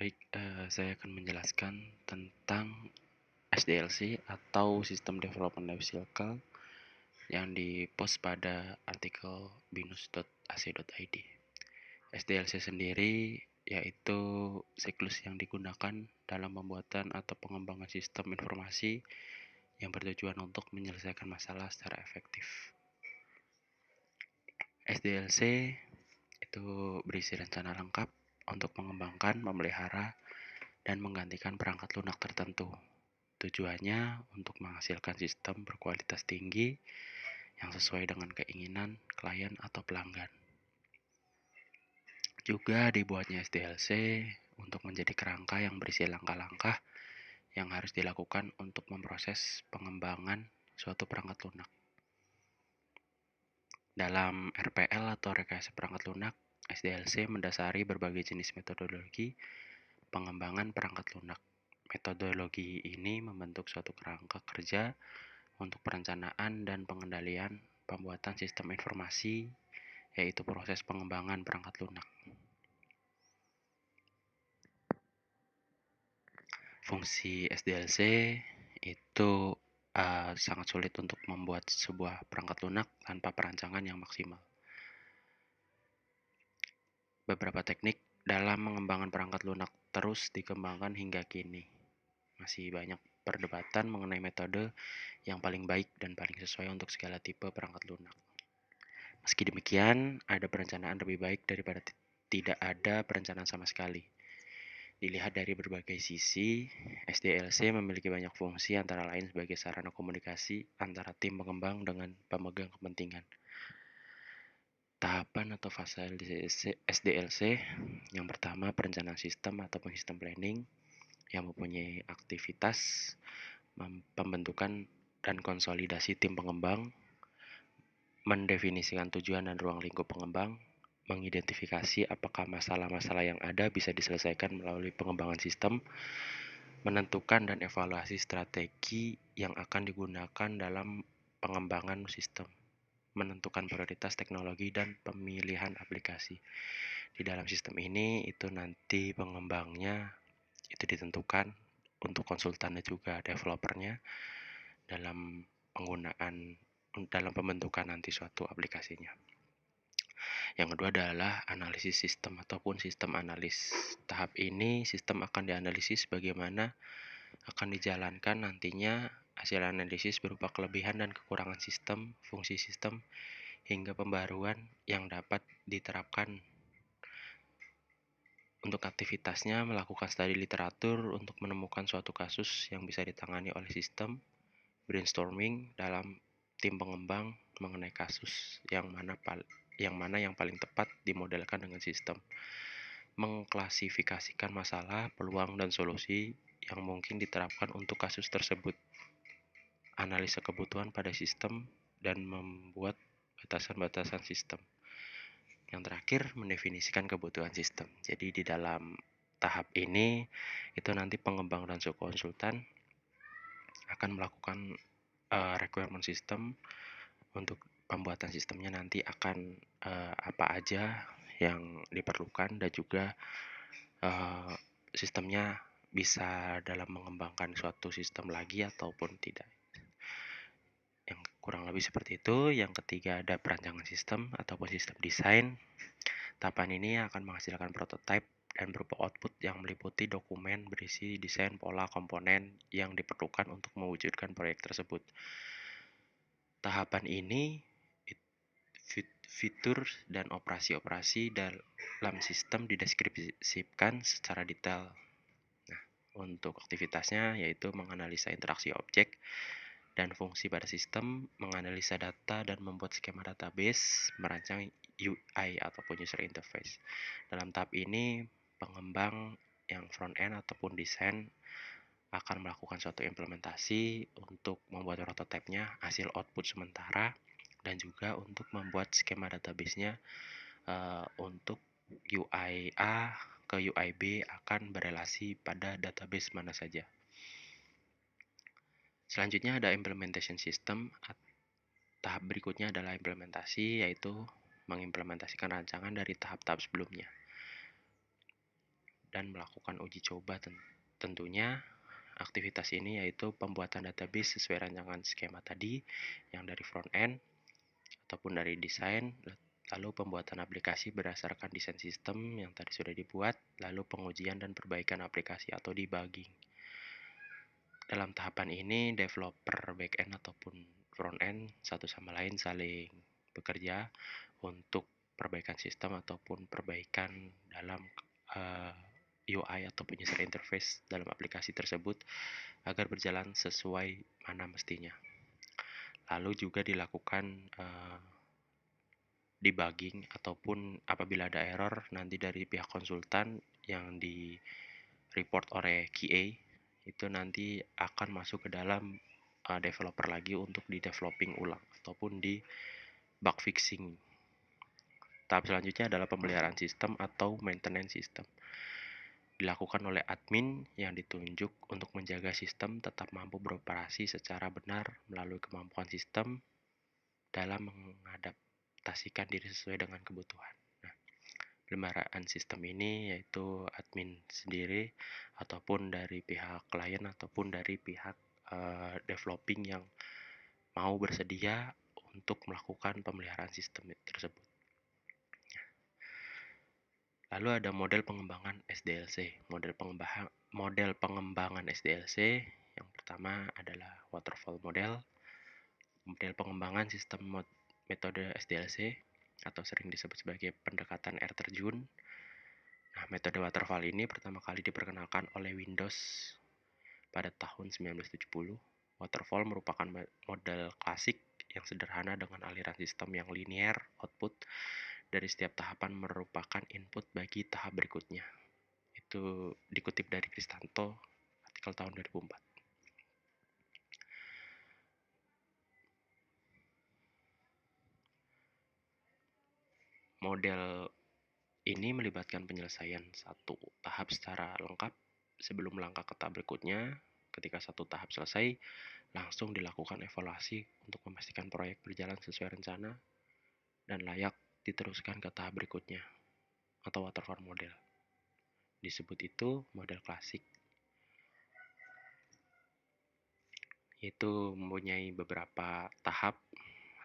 Baik, saya akan menjelaskan tentang SDLC atau System Development Life Cycle yang dipost pada artikel binus.ac.id. SDLC sendiri yaitu siklus yang digunakan dalam pembuatan atau pengembangan sistem informasi yang bertujuan untuk menyelesaikan masalah secara efektif. SDLC itu berisi rencana lengkap untuk mengembangkan, memelihara, dan menggantikan perangkat lunak tertentu. Tujuannya untuk menghasilkan sistem berkualitas tinggi yang sesuai dengan keinginan klien atau pelanggan. Juga dibuatnya SDLC untuk menjadi kerangka yang berisi langkah-langkah yang harus dilakukan untuk memproses pengembangan suatu perangkat lunak. Dalam RPL atau rekayasa perangkat lunak, SDLC mendasari berbagai jenis metodologi pengembangan perangkat lunak. Metodologi ini membentuk suatu kerangka kerja untuk perencanaan dan pengendalian pembuatan sistem informasi, yaitu proses pengembangan perangkat lunak. Fungsi SDLC itu sangat sulit untuk membuat sebuah perangkat lunak tanpa perancangan yang maksimal. Beberapa teknik dalam mengembangkan perangkat lunak terus dikembangkan hingga kini. Masih banyak perdebatan mengenai metode yang paling baik dan paling sesuai untuk segala tipe perangkat lunak. Meski demikian, ada perencanaan lebih baik daripada tidak ada perencanaan sama sekali. Dilihat dari berbagai sisi, SDLC memiliki banyak fungsi antara lain sebagai sarana komunikasi antara tim pengembang dengan pemegang kepentingan. Tahapan atau fase SDLC yang pertama perencanaan sistem ataupun sistem planning yang mempunyai aktivitas pembentukan dan konsolidasi tim pengembang, mendefinisikan tujuan dan ruang lingkup pengembang, mengidentifikasi apakah masalah-masalah yang ada bisa diselesaikan melalui pengembangan sistem, menentukan dan evaluasi strategi yang akan digunakan dalam pengembangan sistem, menentukan prioritas teknologi dan pemilihan aplikasi. Di dalam sistem ini itu nanti pengembangnya itu ditentukan untuk konsultannya juga developernya dalam pembentukan nanti suatu aplikasinya. Yang kedua adalah analisis sistem ataupun sistem analis. Tahap ini sistem akan dianalisis bagaimana akan dijalankan nantinya hasil analisis berupa kelebihan dan kekurangan sistem, fungsi sistem, hingga pembaruan yang dapat diterapkan. Untuk aktivitasnya melakukan studi literatur untuk menemukan suatu kasus yang bisa ditangani oleh sistem, brainstorming dalam tim pengembang mengenai kasus yang mana yang paling tepat dimodelkan dengan sistem, mengklasifikasikan masalah, peluang, dan solusi yang mungkin diterapkan untuk kasus tersebut, analisa kebutuhan pada sistem, dan membuat batasan-batasan sistem. Yang terakhir, mendefinisikan kebutuhan sistem. Jadi di dalam tahap ini, itu nanti pengembang dan konsultan akan melakukan requirement system untuk pembuatan sistemnya nanti akan apa aja yang diperlukan dan juga sistemnya bisa dalam mengembangkan suatu sistem lagi ataupun tidak. Yang kurang lebih seperti itu. Yang ketiga ada perancangan sistem ataupun sistem desain. Tahapan ini akan menghasilkan prototipe dan berupa output yang meliputi dokumen berisi desain pola komponen yang diperlukan untuk mewujudkan proyek tersebut. Tahapan ini fitur dan operasi-operasi dalam sistem dideskripsikan secara detail. Nah, untuk aktivitasnya yaitu menganalisa interaksi objek dan fungsi pada sistem, menganalisa data dan membuat skema database, merancang UI ataupun user interface. Dalam tahap ini, pengembang yang front end ataupun desain akan melakukan suatu implementasi untuk membuat prototipenya, hasil output sementara, dan juga untuk membuat skema database-nya untuk UI A ke UI B akan berelasi pada database mana saja. Selanjutnya ada implementation system. Tahap berikutnya adalah implementasi, yaitu mengimplementasikan rancangan dari tahap-tahap sebelumnya. dan melakukan uji coba. Tentunya aktivitas ini yaitu pembuatan database sesuai rancangan skema tadi yang dari front end ataupun dari desain, lalu pembuatan aplikasi berdasarkan desain sistem yang tadi sudah dibuat, lalu pengujian dan perbaikan aplikasi atau debugging. Dalam tahapan ini, developer backend ataupun frontend satu sama lain saling bekerja untuk perbaikan sistem ataupun perbaikan dalam UI ataupun user interface dalam aplikasi tersebut agar berjalan sesuai mana mestinya. Lalu juga dilakukan debugging ataupun apabila ada error nanti dari pihak konsultan yang di report oleh QA itu nanti akan masuk ke dalam developer lagi untuk di developing ulang ataupun di bug fixing. Tahap selanjutnya adalah pemeliharaan sistem atau maintenance system. Dilakukan oleh admin yang ditunjuk untuk menjaga sistem tetap mampu beroperasi secara benar melalui kemampuan sistem dalam mengadaptasikan diri sesuai dengan kebutuhan. Pemeliharaan sistem ini yaitu admin sendiri ataupun dari pihak klien ataupun dari pihak developing yang mau bersedia untuk melakukan pemeliharaan sistem tersebut. Lalu ada model pengembangan SDLC. Model pengembangan SDLC yang pertama adalah waterfall model. Model pengembangan sistem metode SDLC atau sering disebut sebagai pendekatan air terjun. Nah, metode waterfall ini pertama kali diperkenalkan oleh Windows pada tahun 1970. Waterfall merupakan model klasik yang sederhana dengan aliran sistem yang linear output dari setiap tahapan merupakan input bagi tahap berikutnya. Itu dikutip dari Kristanto, artikel tahun 2004. Model ini melibatkan penyelesaian satu tahap secara lengkap sebelum melangkah ke tahap berikutnya. Ketika satu tahap selesai, langsung dilakukan evaluasi untuk memastikan proyek berjalan sesuai rencana dan layak diteruskan ke tahap berikutnya atau waterfall model. Disebut itu model klasik. Itu mempunyai beberapa tahap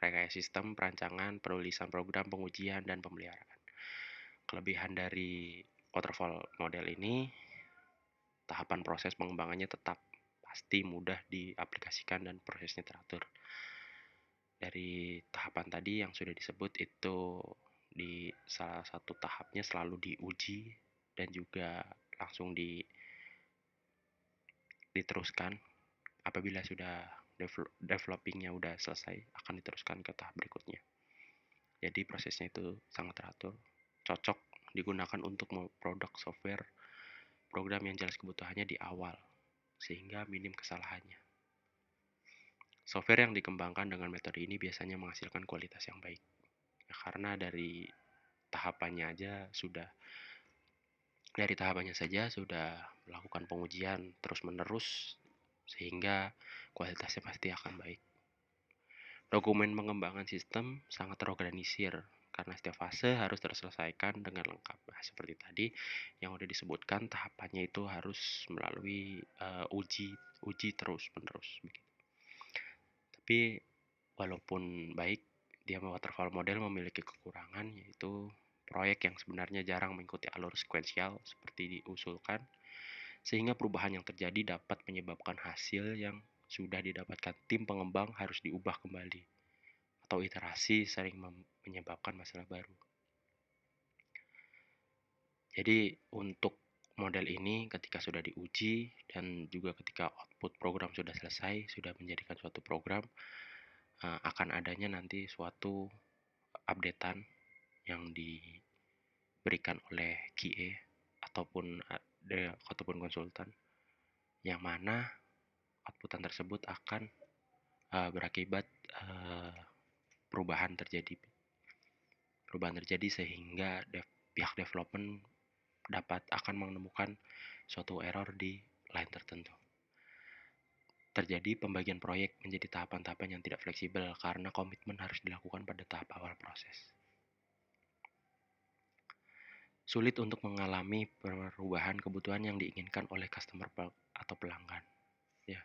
rekayasa sistem, perancangan, penulisan program, pengujian, dan pemeliharaan. Kelebihan dari waterfall model ini, tahapan proses pengembangannya tetap pasti mudah diaplikasikan dan prosesnya teratur. Dari tahapan tadi yang sudah disebut itu di salah satu tahapnya selalu diuji dan juga langsung diteruskan. Apabila sudah developingnya udah selesai akan diteruskan ke tahap berikutnya. Jadi prosesnya itu sangat teratur, cocok digunakan untuk produk software program yang jelas kebutuhannya di awal sehingga minim kesalahannya. Software yang dikembangkan dengan metode ini biasanya menghasilkan kualitas yang baik. Ya, karena dari tahapannya saja sudah melakukan pengujian terus-menerus sehingga kualitasnya pasti akan baik. Dokumen pengembangan sistem sangat terorganisir karena setiap fase harus terselesaikan dengan lengkap. Nah, seperti tadi yang sudah disebutkan tahapannya itu harus melalui uji terus-menerus. Tapi walaupun baik, dia waterfall model memiliki kekurangan yaitu proyek yang sebenarnya jarang mengikuti alur sekuensial seperti diusulkan, sehingga perubahan yang terjadi dapat menyebabkan hasil yang sudah didapatkan tim pengembang harus diubah kembali, atau iterasi sering menyebabkan masalah baru. Jadi untuk model ini ketika sudah diuji dan juga ketika output program sudah selesai, sudah menjadikan suatu program, akan adanya nanti suatu updatean yang diberikan oleh QA ataupun konsultan, yang mana outputan tersebut akan berakibat perubahan terjadi sehingga pihak development akan menemukan suatu error di line tertentu. Terjadi pembagian proyek menjadi tahapan-tahapan yang tidak fleksibel karena komitmen harus dilakukan pada tahap awal proses. sulit untuk mengalami perubahan kebutuhan yang diinginkan oleh customer atau pelanggan. Ya.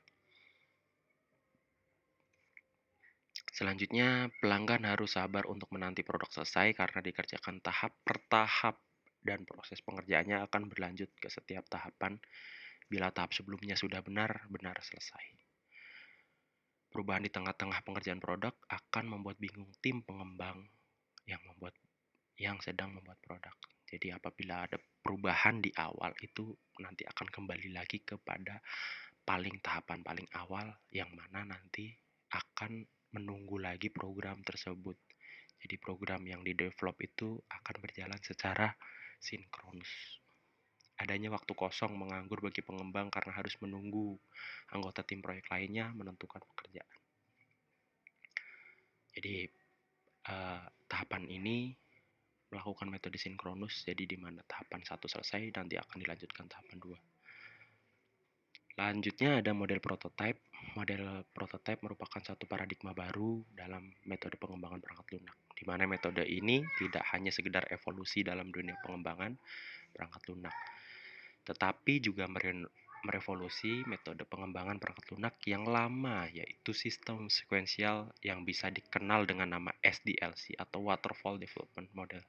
Selanjutnya, pelanggan harus sabar untuk menanti produk selesai karena dikerjakan tahap per tahap dan proses pengerjaannya akan berlanjut ke setiap tahapan bila tahap sebelumnya sudah benar-benar selesai. Perubahan di tengah-tengah pengerjaan produk akan membuat bingung tim pengembang yang sedang membuat produk. Jadi apabila ada perubahan di awal itu nanti akan kembali lagi kepada tahapan paling awal yang mana nanti akan menunggu lagi program tersebut. Jadi program yang di-develop itu akan berjalan secara sinkronus. Adanya waktu kosong menganggur bagi pengembang karena harus menunggu anggota tim proyek lainnya menentukan pekerjaan. Jadi tahapan ini melakukan metode sinkronus, jadi di mana tahapan 1 selesai nanti akan dilanjutkan tahapan 2. Lanjutnya ada model prototype. Model prototype merupakan satu paradigma baru dalam metode pengembangan perangkat lunak, di mana metode ini tidak hanya sekedar evolusi dalam dunia pengembangan perangkat lunak, tetapi juga merevolusi metode pengembangan perangkat lunak yang lama, yaitu sistem sekuensial yang bisa dikenal dengan nama SDLC atau Waterfall Development Model.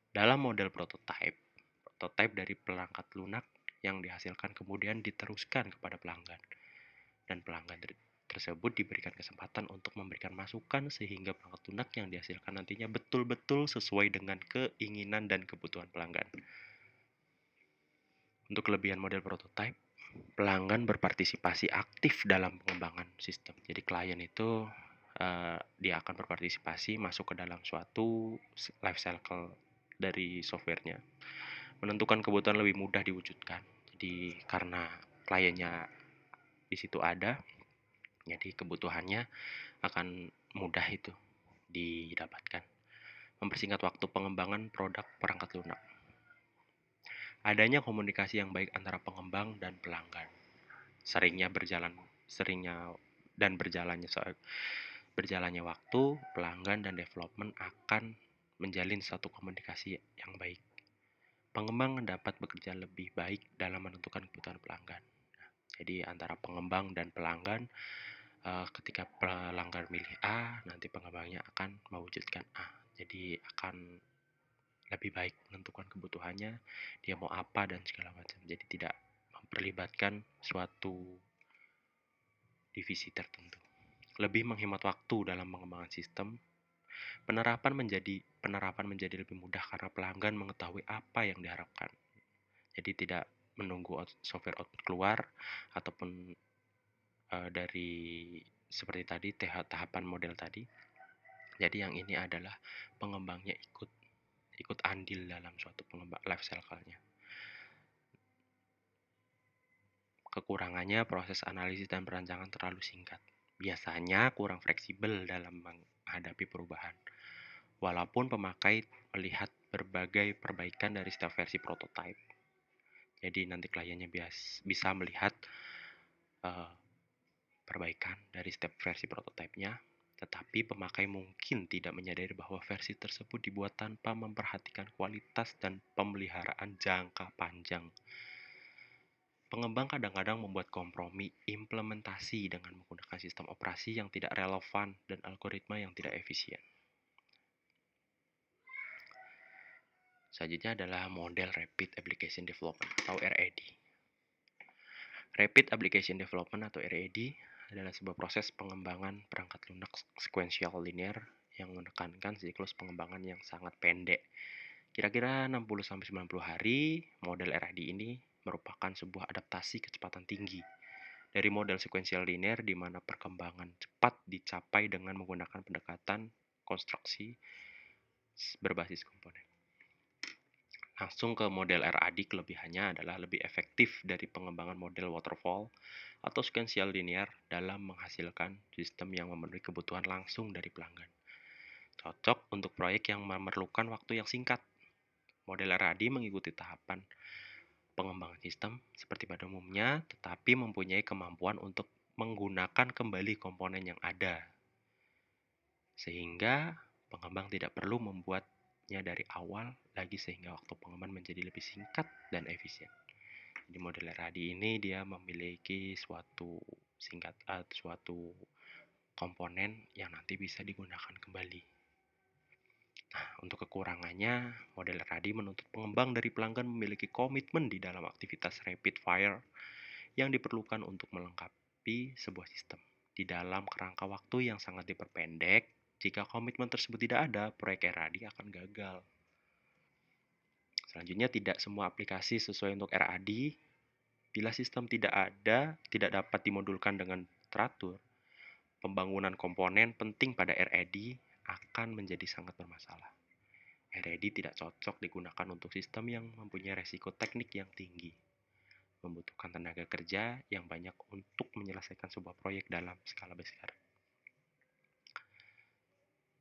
Dalam model prototype dari perangkat lunak yang dihasilkan kemudian diteruskan kepada pelanggan, dan pelanggan tersebut diberikan kesempatan untuk memberikan masukan sehingga perangkat lunak yang dihasilkan nantinya betul-betul sesuai dengan keinginan dan kebutuhan pelanggan. Untuk kelebihan model prototype, pelanggan berpartisipasi aktif dalam pengembangan sistem. Jadi klien itu dia akan berpartisipasi masuk ke dalam suatu life cycle dari softwarenya, menentukan kebutuhan lebih mudah diwujudkan. Jadi karena kliennya di situ ada, jadi kebutuhannya akan mudah itu didapatkan. Mempersingkat waktu pengembangan produk perangkat lunak. Adanya komunikasi yang baik antara pengembang dan pelanggan. Berjalannya waktu, pelanggan dan development akan menjalin satu komunikasi yang baik. Pengembang dapat bekerja lebih baik dalam menentukan kebutuhan pelanggan. Jadi antara pengembang dan pelanggan, ketika pelanggan milih A, nanti pengembangnya akan mewujudkan A. Jadi akan lebih baik menentukan kebutuhannya, dia mau apa dan segala macam. Jadi tidak memperlibatkan suatu divisi tertentu. Lebih menghemat waktu dalam pengembangan sistem. Penerapan menjadi lebih mudah karena pelanggan mengetahui apa yang diharapkan. Jadi tidak menunggu software output keluar ataupun dari seperti tadi tahapan model tadi. Jadi yang ini adalah pengembangnya ikut andil dalam suatu pengembang life cycle-nya. Kekurangannya proses analisis dan perancangan terlalu singkat. Biasanya kurang fleksibel dalam menghadapi perubahan. Walaupun pemakai melihat berbagai perbaikan dari setiap versi prototype. Jadi nanti kliennya bisa melihat perbaikan dari setiap versi prototipenya, tetapi pemakai mungkin tidak menyadari bahwa versi tersebut dibuat tanpa memperhatikan kualitas dan pemeliharaan jangka panjang. Pengembang kadang-kadang membuat kompromi implementasi dengan menggunakan sistem operasi yang tidak relevan dan algoritma yang tidak efisien. Selanjutnya adalah model Rapid Application Development atau RAD. Rapid Application Development atau RAD adalah sebuah proses pengembangan perangkat lunak sequential linear yang menekankan siklus pengembangan yang sangat pendek. Kira-kira 60-90 hari, model RAD ini merupakan sebuah adaptasi kecepatan tinggi dari model sequential linear di mana perkembangan cepat dicapai dengan menggunakan pendekatan konstruksi berbasis komponen. Langsung ke model RAD, kelebihannya adalah lebih efektif dari pengembangan model waterfall atau sequential linear dalam menghasilkan sistem yang memenuhi kebutuhan langsung dari pelanggan. Cocok untuk proyek yang memerlukan waktu yang singkat. Model RAD mengikuti tahapan pengembangan sistem seperti pada umumnya, tetapi mempunyai kemampuan untuk menggunakan kembali komponen yang ada. Sehingga pengembang tidak perlu membuat prosesnya dari awal lagi sehingga waktu pengembangan menjadi lebih singkat dan efisien. Di model RAD ini dia memiliki suatu komponen yang nanti bisa digunakan kembali. Nah, untuk kekurangannya, model RAD menuntut pengembang dari pelanggan memiliki komitmen di dalam aktivitas rapid fire yang diperlukan untuk melengkapi sebuah sistem. Di dalam kerangka waktu yang sangat diperpendek, jika komitmen tersebut tidak ada, proyek RAD akan gagal. Selanjutnya, tidak semua aplikasi sesuai untuk RAD. Bila sistem tidak dapat dimodulkan dengan teratur, pembangunan komponen penting pada RAD akan menjadi sangat bermasalah. RAD tidak cocok digunakan untuk sistem yang mempunyai resiko teknik yang tinggi, membutuhkan tenaga kerja yang banyak untuk menyelesaikan sebuah proyek dalam skala besar.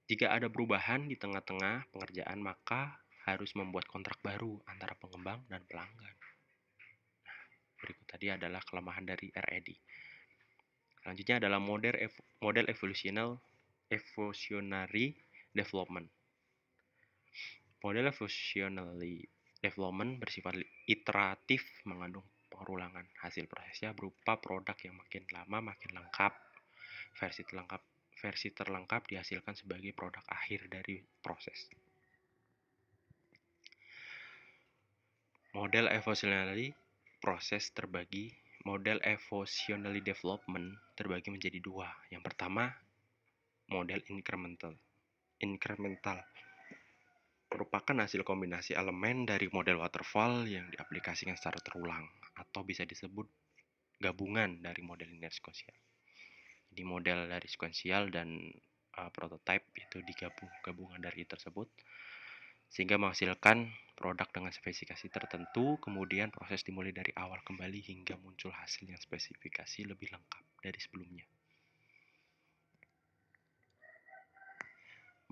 Jika ada perubahan di tengah-tengah pengerjaan, maka harus membuat kontrak baru antara pengembang dan pelanggan. Berikut tadi adalah kelemahan dari RAD. Selanjutnya adalah model evolutionary development. Model evolutionary development bersifat iteratif, mengandung pengulangan. Hasil prosesnya berupa produk yang makin lama makin lengkap. Versi terlengkap dihasilkan sebagai produk akhir dari proses. Model evolutionary development terbagi menjadi dua. Yang pertama, model incremental merupakan hasil kombinasi elemen dari model waterfall yang diaplikasikan secara terulang, atau bisa disebut gabungan dari model linear sequential. Jadi model dari sequential dan prototype itu gabungan dari tersebut sehingga menghasilkan produk dengan spesifikasi tertentu, kemudian proses dimulai dari awal kembali hingga muncul hasil yang spesifikasi lebih lengkap dari sebelumnya.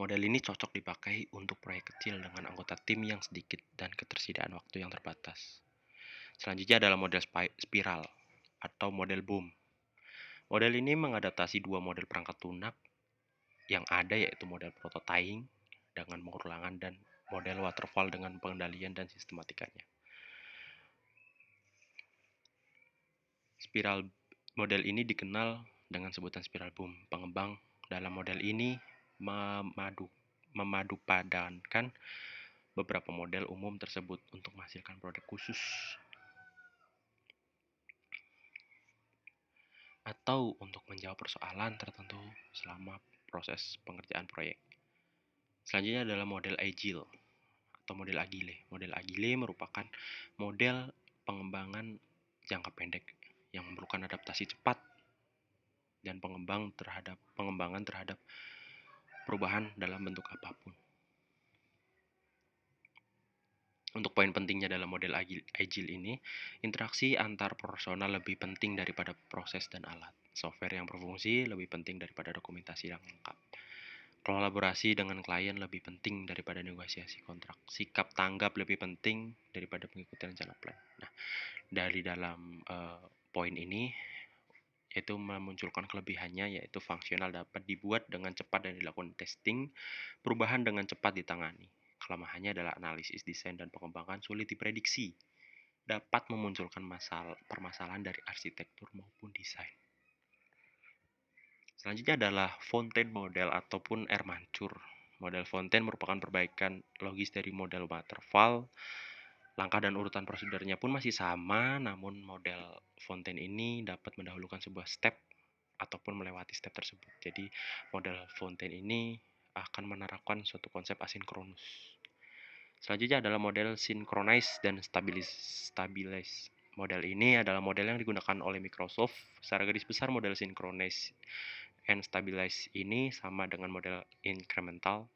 Model ini cocok dipakai untuk proyek kecil dengan anggota tim yang sedikit dan ketersediaan waktu yang terbatas. Selanjutnya adalah model spiral atau model boom. Model ini mengadaptasi dua model perangkat lunak yang ada, yaitu model prototyping dengan pengulangan dan model waterfall dengan pengendalian dan sistematikanya. Model ini dikenal dengan sebutan spiral boom. Pengembang dalam model ini memadupadankan beberapa model umum tersebut untuk menghasilkan produk khusus atau untuk menjawab persoalan tertentu selama proses pengerjaan proyek. Selanjutnya adalah model agile atau model agile. Model agile merupakan model pengembangan jangka pendek yang memerlukan adaptasi cepat dan pengembangan terhadap perubahan dalam bentuk apapun. Untuk poin pentingnya dalam model agile ini, interaksi antar personal lebih penting daripada proses dan alat. Software yang berfungsi lebih penting daripada dokumentasi yang lengkap. Kolaborasi dengan klien lebih penting daripada negosiasi kontrak. Sikap tanggap lebih penting daripada mengikuti rencana plan. Nah, dari dalam poin ini, yaitu memunculkan kelebihannya, yaitu fungsional dapat dibuat dengan cepat dan dilakukan testing, perubahan dengan cepat ditangani. Kelemahannya adalah analisis, desain, dan pengembangan sulit diprediksi, dapat memunculkan permasalahan dari arsitektur maupun desain. Selanjutnya adalah Fontaine model ataupun air mancur. Model Fontaine merupakan perbaikan logis dari model waterfall. Langkah dan urutan prosedurnya pun masih sama, namun model Fontaine ini dapat mendahulukan sebuah step ataupun melewati step tersebut. Jadi model Fontaine ini akan menerapkan suatu konsep asinkronus. Selanjutnya adalah model synchronize dan stabilize. Model ini adalah model yang digunakan oleh Microsoft. Secara garis besar, model synchronize and stabilize ini sama dengan model incremental,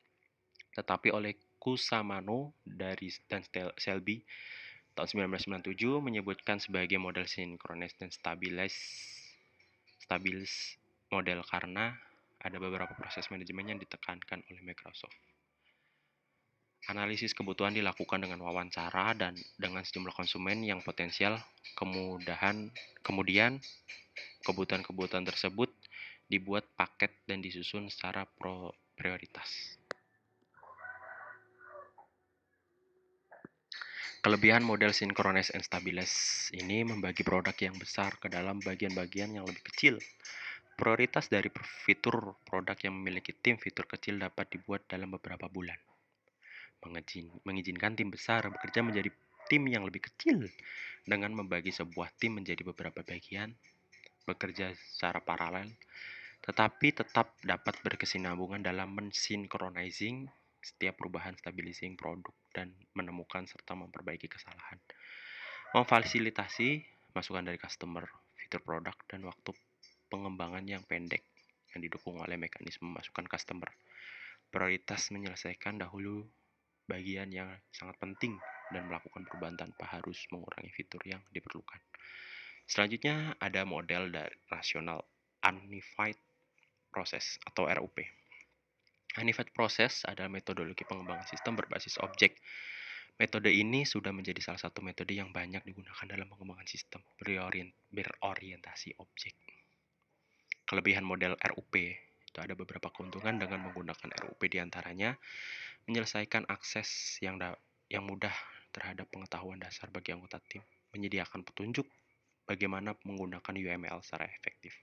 tetapi oleh Kusamano dan Selby tahun 1997 menyebutkan sebagai model synchronize dan stabilize model karena ada beberapa proses manajemen yang ditekankan oleh Microsoft. Analisis kebutuhan dilakukan dengan wawancara dan dengan sejumlah konsumen yang potensial. Kemudian kebutuhan tersebut dibuat paket dan disusun secara prioritas. Kelebihan model Synchronize and Stabilize ini membagi produk yang besar ke dalam bagian-bagian yang lebih kecil. Prioritas dari fitur produk yang memiliki tim fitur kecil dapat dibuat dalam beberapa bulan. Mengizinkan tim besar bekerja menjadi tim yang lebih kecil dengan membagi sebuah tim menjadi beberapa bagian, bekerja secara paralel, tetapi tetap dapat berkesinambungan dalam mensynchronizing setiap perubahan stabilizing produk dan menemukan serta memperbaiki kesalahan. Memfasilitasi masukan dari customer, fitur produk, dan waktu pengembangan yang pendek yang didukung oleh mekanisme masukan customer. Prioritas menyelesaikan dahulu bagian yang sangat penting dan melakukan perubahan tanpa harus mengurangi fitur yang diperlukan. Selanjutnya ada model dari rasional Unified Process atau RUP. Unified Process adalah metodologi pengembangan sistem berbasis objek. Metode ini sudah menjadi salah satu metode yang banyak digunakan dalam pengembangan sistem berorientasi objek. Kelebihan model RUP itu ada beberapa keuntungan dengan menggunakan RUP, diantaranya menyelesaikan akses yang mudah terhadap pengetahuan dasar bagi anggota tim, menyediakan petunjuk bagaimana menggunakan UML secara efektif,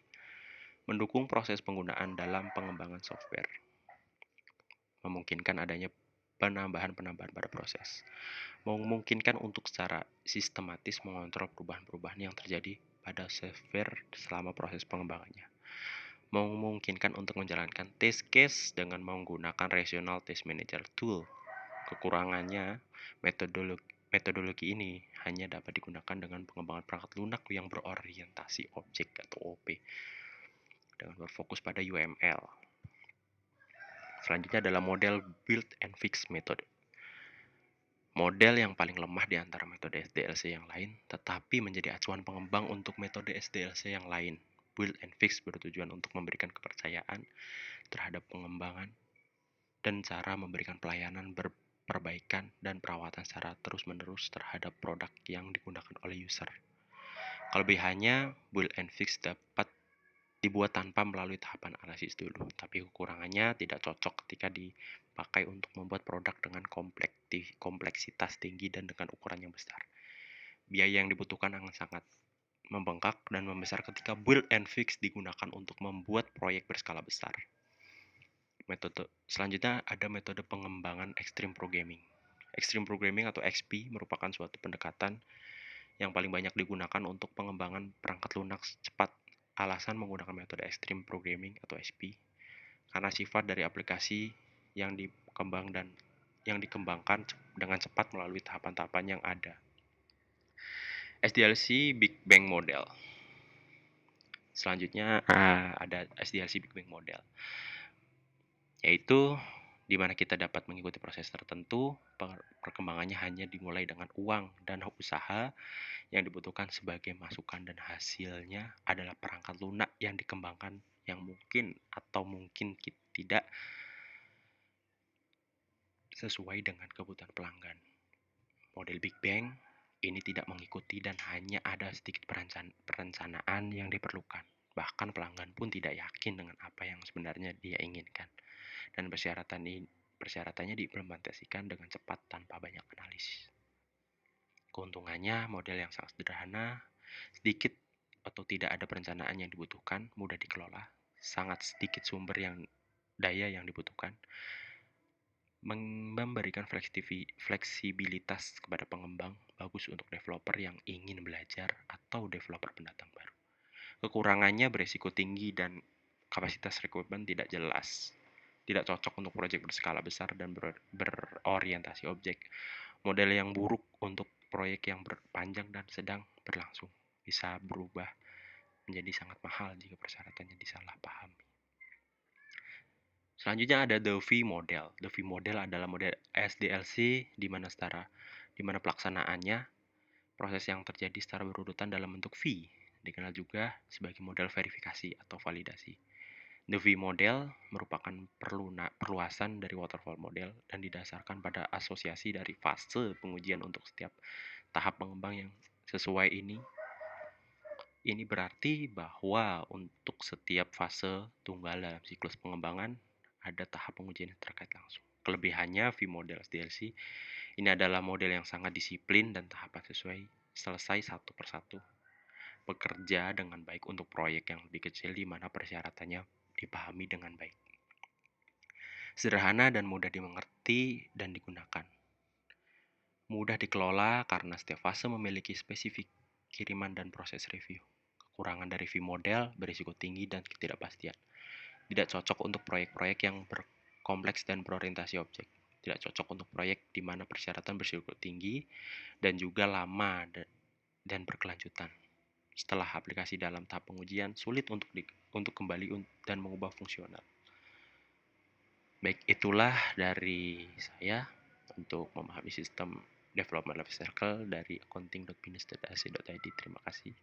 mendukung proses penggunaan dalam pengembangan software, memungkinkan adanya penambahan-penambahan pada proses, memungkinkan untuk secara sistematis mengontrol perubahan-perubahan yang terjadi pada software selama proses pengembangannya, memungkinkan untuk menjalankan test case dengan menggunakan Rational Test Manager Tool. Kekurangannya, metodologi ini hanya dapat digunakan dengan pengembangan perangkat lunak yang berorientasi objek atau OP dengan berfokus pada UML. Selanjutnya adalah model Build and Fix Method. Model yang paling lemah di antara metode SDLC yang lain, tetapi menjadi acuan pengembang untuk metode SDLC yang lain. Build and Fix bertujuan untuk memberikan kepercayaan terhadap pengembangan dan cara memberikan pelayanan perbaikan dan perawatan secara terus-menerus terhadap produk yang digunakan oleh user. Kelebihannya, Build and Fix dapat dibuat tanpa melalui tahapan analisis dulu, tapi kekurangannya tidak cocok ketika dipakai untuk membuat produk dengan kompleksitas tinggi dan dengan ukuran yang besar. Biaya yang dibutuhkan akan sangat membengkak dan membesar ketika Build and Fix digunakan untuk membuat proyek berskala besar. Metode selanjutnya ada metode pengembangan Extreme Programming. Extreme Programming atau XP merupakan suatu pendekatan yang paling banyak digunakan untuk pengembangan perangkat lunak cepat. Alasan menggunakan metode Extreme Programming atau XP karena sifat dari aplikasi yang dikembangkan dengan cepat melalui tahapan-tahapan yang ada. SDLC Big Bang Model. Selanjutnya ada SDLC Big Bang Model, yaitu di mana kita dapat mengikuti proses tertentu, perkembangannya hanya dimulai dengan uang dan usaha yang dibutuhkan sebagai masukan dan hasilnya adalah perangkat lunak yang dikembangkan yang mungkin atau mungkin tidak sesuai dengan kebutuhan pelanggan. Model Big Bang ini tidak mengikuti dan hanya ada sedikit perencanaan yang diperlukan. Bahkan pelanggan pun tidak yakin dengan apa yang sebenarnya dia inginkan. Dan persyaratannya diimplementasikan dengan cepat tanpa banyak analisis. Keuntungannya, model yang sangat sederhana, sedikit atau tidak ada perencanaan yang dibutuhkan, mudah dikelola, sangat sedikit daya yang dibutuhkan, memberikan fleksibilitas kepada pengembang, bagus untuk developer yang ingin belajar atau developer pendatang baru. Kekurangannya beresiko tinggi dan kapasitas rekrutmen tidak jelas. Tidak cocok untuk proyek berskala besar dan berorientasi objek. Model yang buruk untuk proyek yang berpanjang dan sedang berlangsung. Bisa berubah menjadi sangat mahal jika persyaratannya disalahpahami. Selanjutnya ada The V Model. The V Model adalah model SDLC di mana pelaksanaannya proses yang terjadi secara berurutan dalam bentuk V, dikenal juga sebagai model verifikasi atau validasi. The V model merupakan perluasan dari waterfall model dan didasarkan pada asosiasi dari fase pengujian untuk setiap tahap pengembang yang sesuai ini. Ini berarti bahwa untuk setiap fase tunggal dalam siklus pengembangan ada tahap pengujian yang terkait langsung. Kelebihannya V model SDLC Ini adalah model yang sangat disiplin dan tahapan selesai satu persatu. Bekerja dengan baik untuk proyek yang lebih kecil di mana persyaratannya dipahami dengan baik. Sederhana dan mudah dimengerti dan digunakan. Mudah dikelola karena setiap fase memiliki spesifik kiriman dan proses review. Kekurangan dari V-model berisiko tinggi dan ketidakpastian. Tidak cocok untuk proyek-proyek yang berkompleks dan berorientasi objek. Tidak cocok untuk proyek di mana persyaratan berisiko tinggi dan juga lama dan berkelanjutan. Setelah aplikasi dalam tahap pengujian, sulit untuk kembali dan mengubah fungsional. Baik, itulah dari saya untuk memahami sistem development life cycle dari accounting.binus.ac.id. Terima kasih.